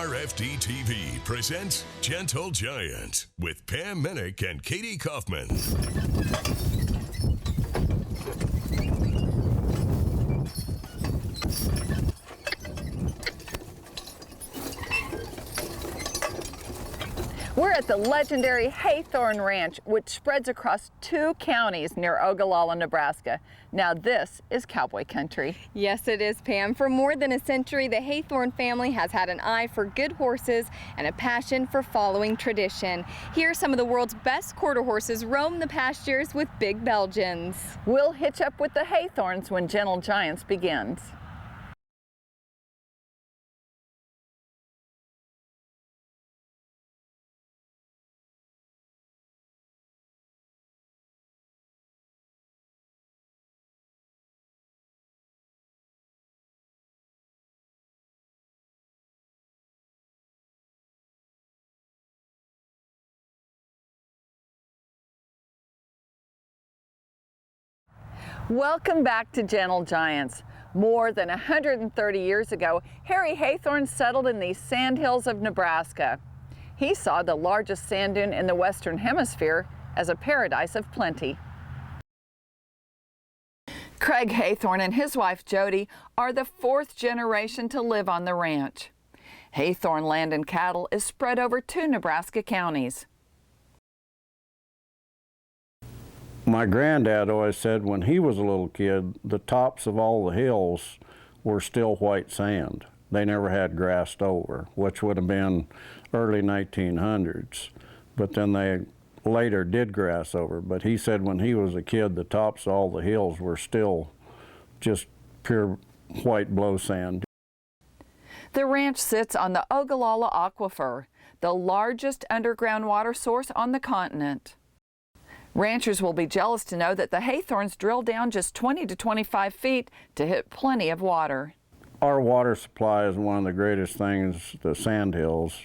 KRFD TV presents Gentle Giant with Pam Minnick and Katie Kaufman. We're at the legendary Haythorn Ranch, which spreads across 2 counties near Ogallala, Nebraska. Now this is cowboy country. Yes, it is, Pam. For more than a century, the Haythorn family has had an eye for good horses and a passion for following tradition. Here, some of the world's best quarter horses roam the pastures with big Belgians. We'll hitch up with the Haythorns when Gentle Giants begins. Welcome back to Gentle Giants. More than 130 years ago, Harry Haythorn settled in these sandhills of Nebraska. He saw the largest sand dune in the Western Hemisphere as a paradise of plenty. Craig Haythorn and his wife Jody are the 4th generation to live on the ranch. Haythorn land and cattle is spread over 2 Nebraska counties. My granddad always said when he was a little kid, the tops of all the hills were still white sand. They never had grassed over, which would have been early 1900s. But then they later did grass over. But he said when he was a kid, the tops of all the hills were still just pure white blow sand. The ranch sits on the Ogallala Aquifer, the largest underground water source on the continent. Ranchers will be jealous to know that the Haythorns drill down just 20 to 25 feet to hit plenty of water. Our water supply is one of the greatest things the Sandhills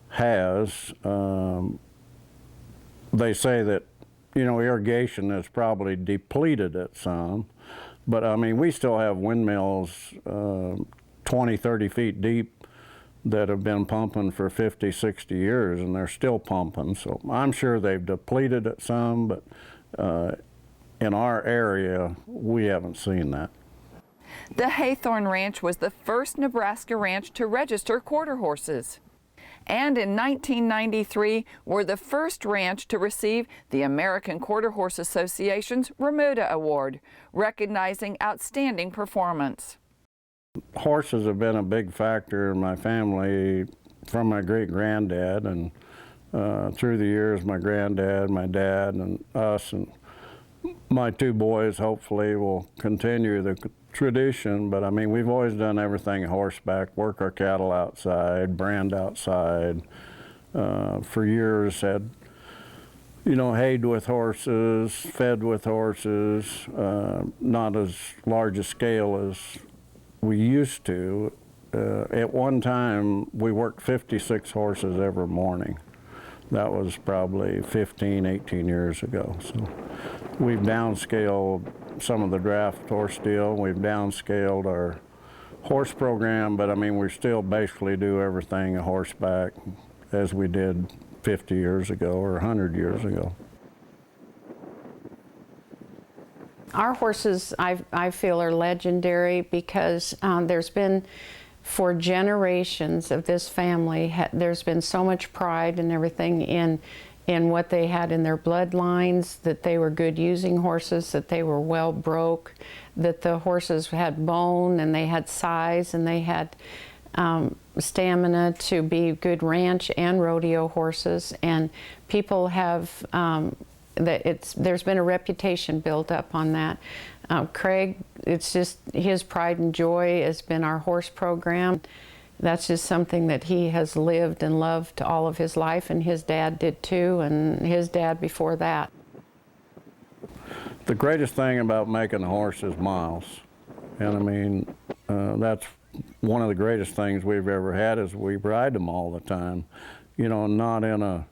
has. They say that, you know, irrigation is probably depleted at some, but I mean, we still have windmills 20, 30 feet deep that have been pumping for 50, 60 years, and they're still pumping. So I'm sure they've depleted it some, but in our area, we haven't seen that. The Haythorn Ranch was the first Nebraska ranch to register quarter horses. And in 1993, were the first ranch to receive the American Quarter Horse Association's Remuda Award, recognizing outstanding performance. Horses have been a big factor in my family from my great-granddad, and through the years my granddad, my dad, and us, and my 2 boys hopefully will continue the tradition. But I mean, we've always done everything horseback, work our cattle outside, brand outside. For years had, you know, hayed with horses, fed with horses, not as large a scale as we used to. At one time, we worked 56 horses every morning. That was probably 15, 18 years ago. So we've downscaled some of the draft horse deal. We've downscaled our horse program, but I mean, we still basically do everything a horseback as we did 50 years ago or 100 years ago. Our horses, I feel, are legendary because there's been, for generations of this family, there's been so much pride and everything in what they had in their bloodlines, that they were good using horses, that they were well broke, that the horses had bone and they had size and they had stamina to be good ranch and rodeo horses. And people have there's been a reputation built up on that. Craig, it's just his pride and joy has been our horse program. That's just something that he has lived and loved all of his life, and his dad did too, and his dad before that. The greatest thing about making a horse is miles. And I mean, that's one of the greatest things we've ever had, is we ride them all the time. You know, not in a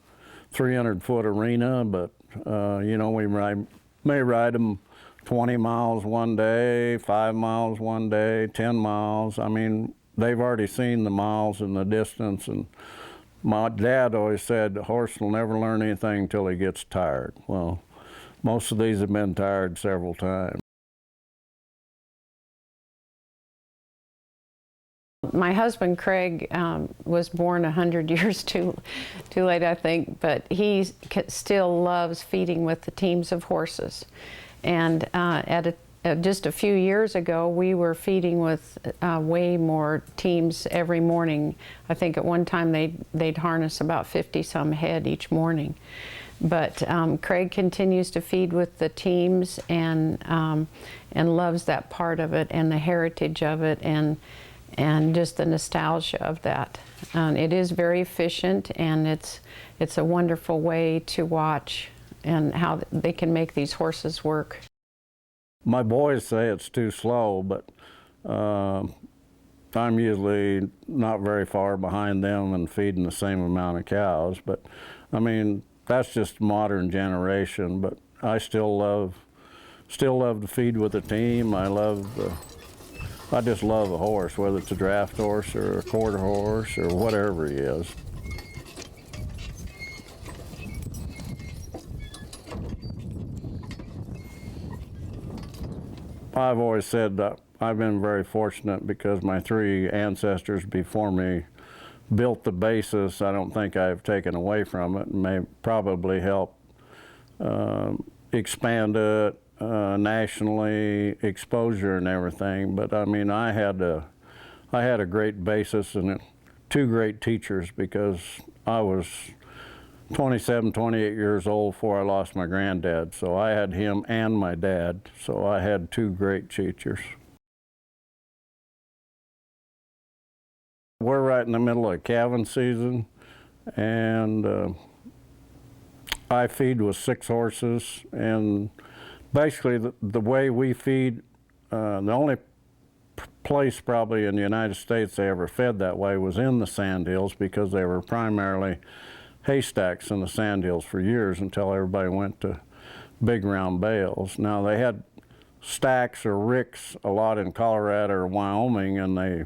300-foot arena, but you know, we may ride them 20 miles one day, 5 miles one day, 10 miles. I mean, they've already seen the miles and the distance. And my dad always said the horse will never learn anything until he gets tired. Well, most of these have been tired several times. My husband, Craig, was born 100 years too late, I think, but he still loves feeding with the teams of horses. And just a few years ago, we were feeding with way more teams every morning. I think at one time they'd harness about 50-some head each morning. But Craig continues to feed with the teams and loves that part of it and the heritage of it and just the nostalgia of that. It is very efficient, and it's a wonderful way to watch and how they can make these horses work. My boys say it's too slow, but I'm usually not very far behind them and feeding the same amount of cows. But I mean, that's just modern generation. But I still love to feed with a team. I just love a horse, whether it's a draft horse or a quarter horse or whatever he is. I've always said that I've been very fortunate because my three ancestors before me built the basis. I don't think I've taken away from it, and may probably help expand it nationally, exposure and everything. But I mean, I had a great basis and two great teachers, because I was 27, 28 years old before I lost my granddad. So I had him and my dad. So I had two great teachers. We're right in the middle of calving season, and I feed with 6 horses. And basically the way we feed, the only place probably in the United States they ever fed that way was in the sandhills, because they were primarily haystacks in the sandhills for years until everybody went to big round bales. Now they had stacks or ricks a lot in Colorado or Wyoming, and they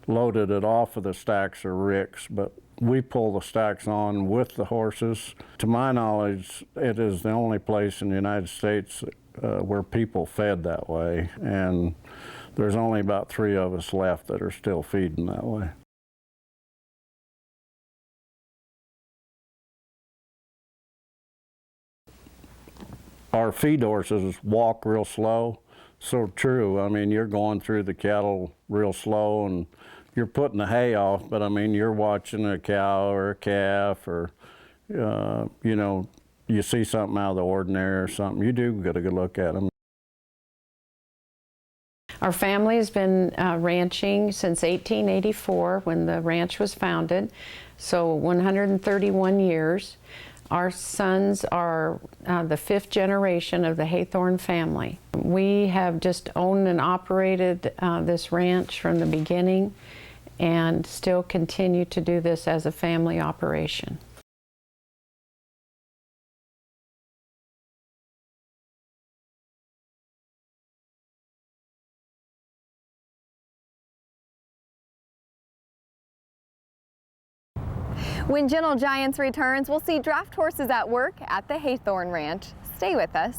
loaded it off of the stacks or ricks, but we pull the stacks on with the horses. To my knowledge, it is the only place in the United States where people fed that way, and there's only about 3 of us left that are still feeding that way. Our feed horses walk real slow. So true. I mean, you're going through the cattle real slow, and you're putting the hay off, but I mean, you're watching a cow or a calf, or you know, you see something out of the ordinary or something, you do get a good look at them. Our family has been ranching since 1884, when the ranch was founded, so 131 years. Our sons are the 5th generation of the Haythorn family. We have just owned and operated this ranch from the beginning, and still continue to do this as a family operation. When Gentle Giants returns, we'll see draft horses at work at the Haythorn Ranch. Stay with us.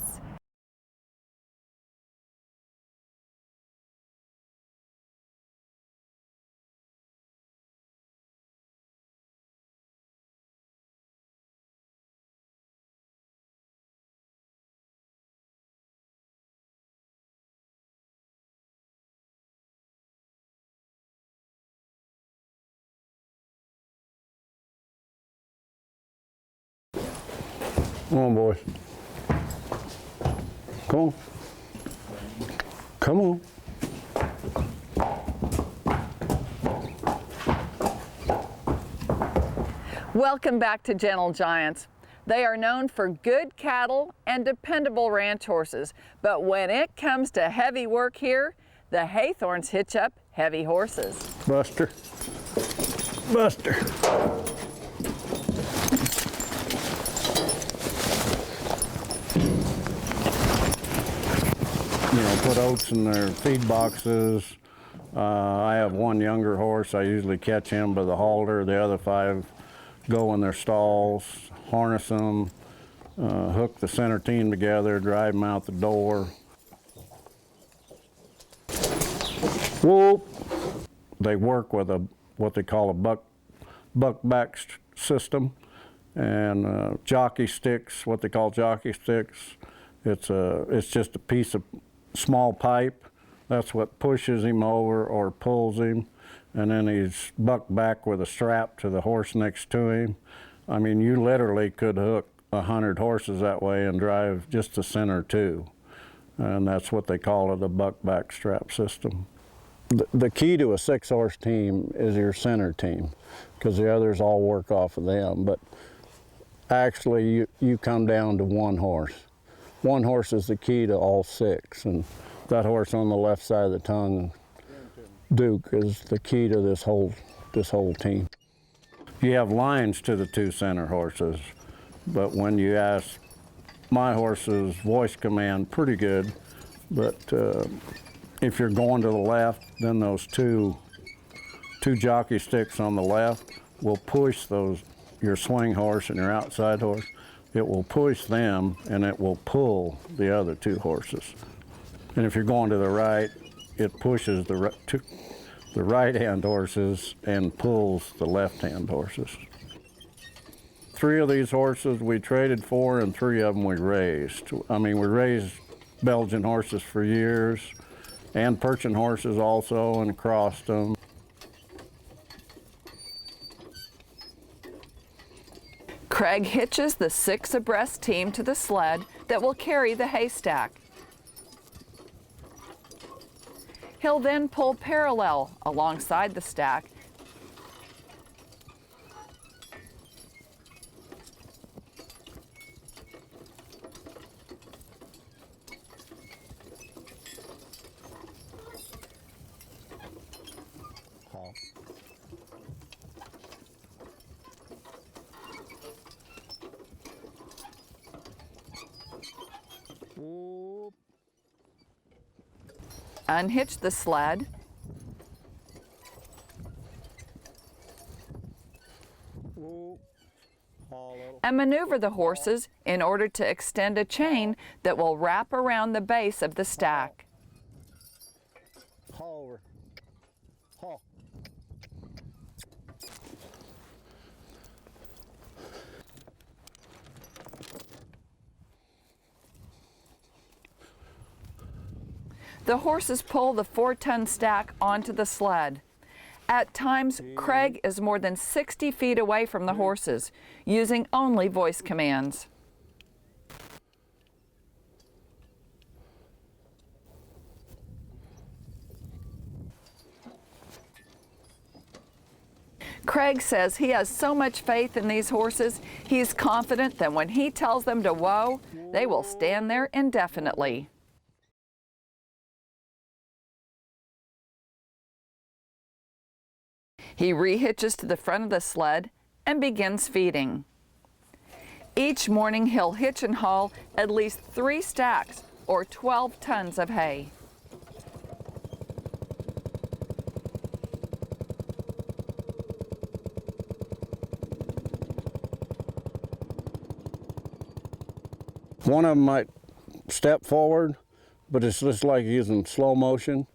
Come on, boys. Come on. Come on. Welcome back to Gentle Giants. They are known for good cattle and dependable ranch horses, but when it comes to heavy work here, the Haythorns hitch up heavy horses. Buster. Buster. You know, put oats in their feed boxes, I have one younger horse. I usually catch him by the halter. The other 5 go in their stalls, harness them, hook the center team together, drive them out the door. Whoop! They work with what they call a buck back system, and jockey sticks, what they call jockey sticks. It's just a piece of small pipe. That's what pushes him over or pulls him, and then he's bucked back with a strap to the horse next to him. I mean, you literally could hook 100 horses that way and drive just the center 2, and that's what they call it, a buck back strap system. The key to a 6-horse team is your center team, because the others all work off of them, but actually you come down to one horse. One horse is the key to all 6, and that horse on the left side of the tongue, Duke, is the key to this whole team. You have lines to the 2 center horses, but when you ask my horse's voice command, pretty good, but if you're going to the left, then those two jockey sticks on the left will push your swing horse and your outside horse. It will push them, and it will pull the other 2 horses. And if you're going to the right, it pushes the right-hand horses and pulls the left-hand horses. 3 of these horses we traded for, and 3 of them we raised. I mean, we raised Belgian horses for years, and Persian horses also, and crossed them. Craig hitches the 6 abreast team to the sled that will carry the haystack. He'll then pull parallel alongside the stack unhitch the sled, and maneuver the horses in order to extend a chain that will wrap around the base of the stack. The horses pull the 4-ton stack onto the sled. At times, Craig is more than 60 feet away from the horses, using only voice commands. Craig says he has so much faith in these horses, he's confident that when he tells them to whoa, they will stand there indefinitely. He rehitches to the front of the sled and begins feeding. Each morning he'll hitch and haul at least 3 stacks or 12 tons of hay. One of them might step forward, but it's just like he's in slow motion.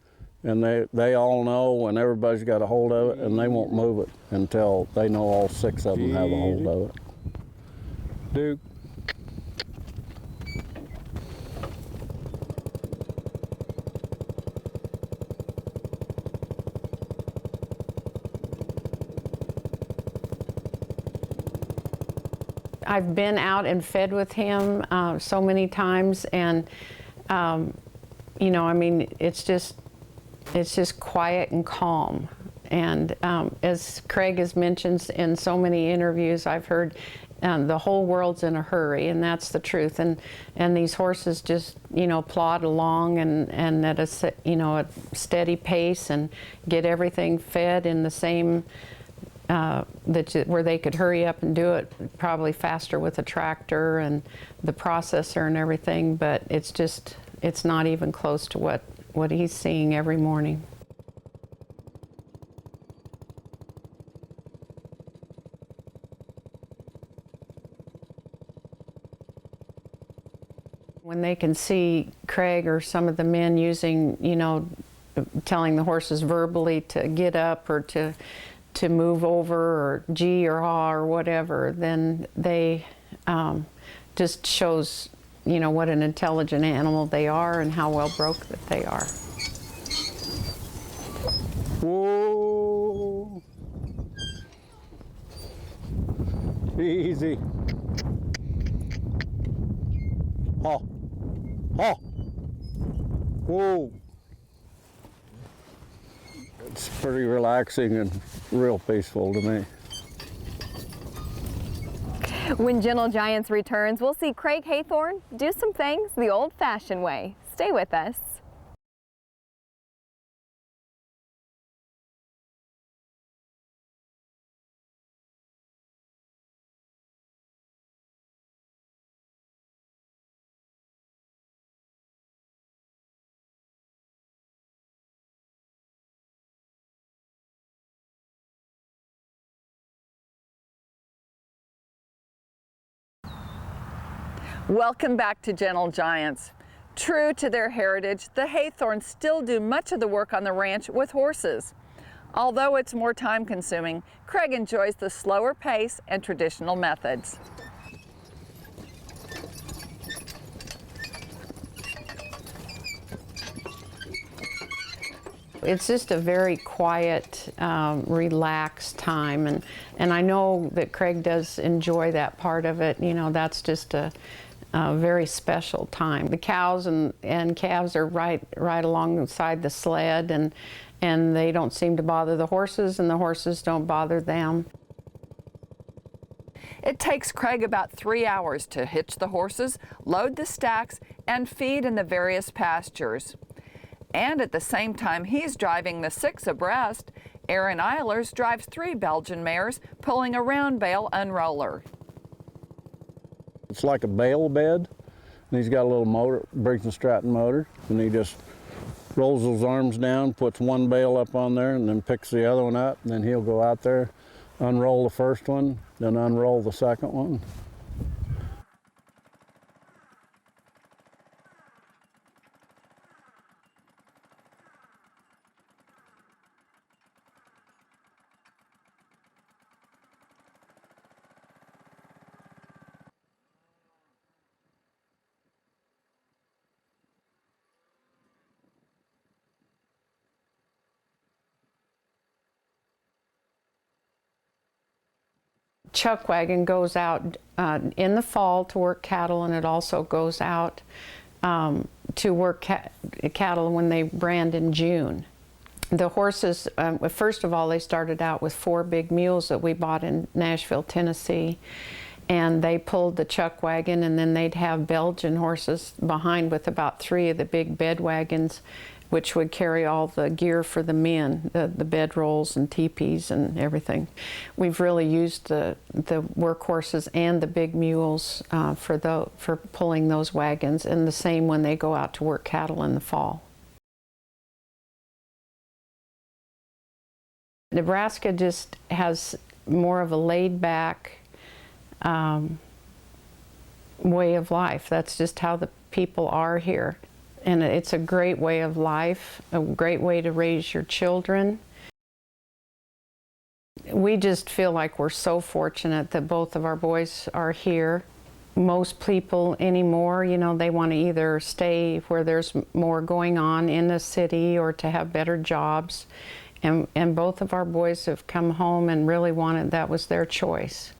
And they all know, and everybody's got a hold of it, and they won't move it until they know all 6 of them have a hold of it. Duke. I've been out and fed with him so many times, and you know, I mean, it's just quiet and calm. And as Craig has mentioned in so many interviews I've heard, the whole world's in a hurry, and that's the truth. And these horses just, you know, plod along and at a, you know, a steady pace and get everything fed in the same where they could hurry up and do it probably faster with a tractor and the processor and everything. But it's not even close to what he's seeing every morning. When they can see Craig or some of the men using, you know, telling the horses verbally to get up or to move over or gee or haw or whatever, then they just shows, you know, what an intelligent animal they are and how well broke that they are. Whoa! Easy. Oh. Oh. Whoa. It's pretty relaxing and real peaceful to me. When Gentle Giants returns, we'll see Craig Haythorn do some things the old-fashioned way. Stay with us. Welcome back to Gentle Giants. True to their heritage, the Haythorns still do much of the work on the ranch with horses. Although it's more time-consuming, Craig enjoys the slower pace and traditional methods. It's just a very quiet, relaxed time, and I know that Craig does enjoy that part of it. You know, that's just a very special time. The cows and calves are right alongside the sled, and they don't seem to bother the horses, and the horses don't bother them. It takes Craig about 3 hours to hitch the horses, load the stacks, and feed in the various pastures. And at the same time he's driving the 6 abreast, Aaron Eilers drives 3 Belgian mares pulling a round bale unroller. It's like a bale bed, and he's got a little motor, Briggs & Stratton motor, and he just rolls those arms down, puts one bale up on there, and then picks the other one up, and then he'll go out there, unroll the first one, then unroll the second one. Chuck wagon goes out in the fall to work cattle, and it also goes out to work cattle when they brand in June. The horses, first of all, they started out with 4 big mules that we bought in Nashville, Tennessee, and they pulled the chuck wagon, and then they'd have Belgian horses behind with about 3 of the big bed wagons, which would carry all the gear for the men, the bed rolls and teepees and everything. We've really used the workhorses and the big mules for pulling those wagons, and the same when they go out to work cattle in the fall. Nebraska just has more of a laid-back way of life. That's just how the people are here. And it's a great way of life, a great way to raise your children. We just feel like we're so fortunate that both of our boys are here. Most people anymore, you know, they want to either stay where there's more going on in the city or to have better jobs. And both of our boys have come home and really wanted, that was their choice.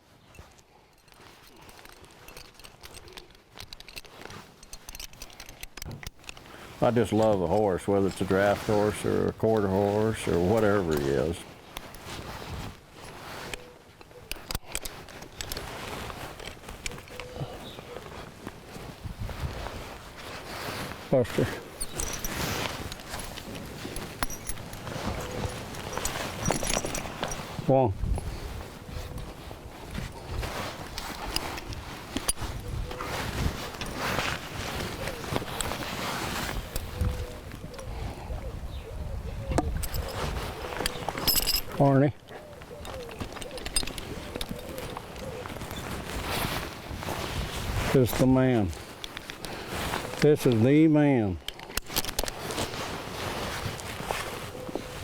I just love a horse, whether it's a draft horse or a quarter horse or whatever he is. Buster. Come on. Barney. Just the man. This is the man.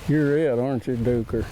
You're it, aren't you, Duker?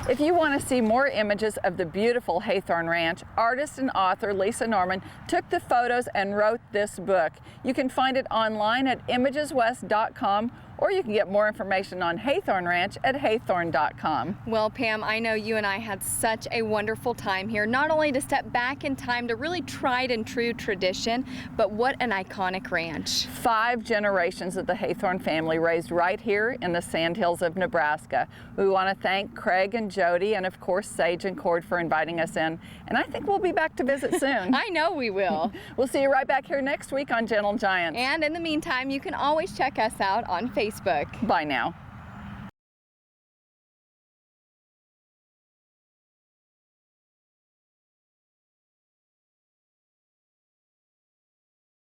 If you want to see more images of the beautiful Haythorn Ranch, artist and author Lisa Norman took the photos and wrote this book. You can find it online at imageswest.com, or you can get more information on Haythorn Ranch at haythorn.com. Well, Pam, I know you and I had such a wonderful time here, not only to step back in time to really tried and true tradition, but what an iconic ranch. 5 generations of the Haythorn family raised right here in the Sandhills of Nebraska. We want to thank Craig and Jody, and of course Sage and Cord, for inviting us in, and I think we'll be back to visit soon. I know we will. We'll see you right back here next week on Gentle Giants. And in the meantime, you can always check us out on Facebook. Bye now.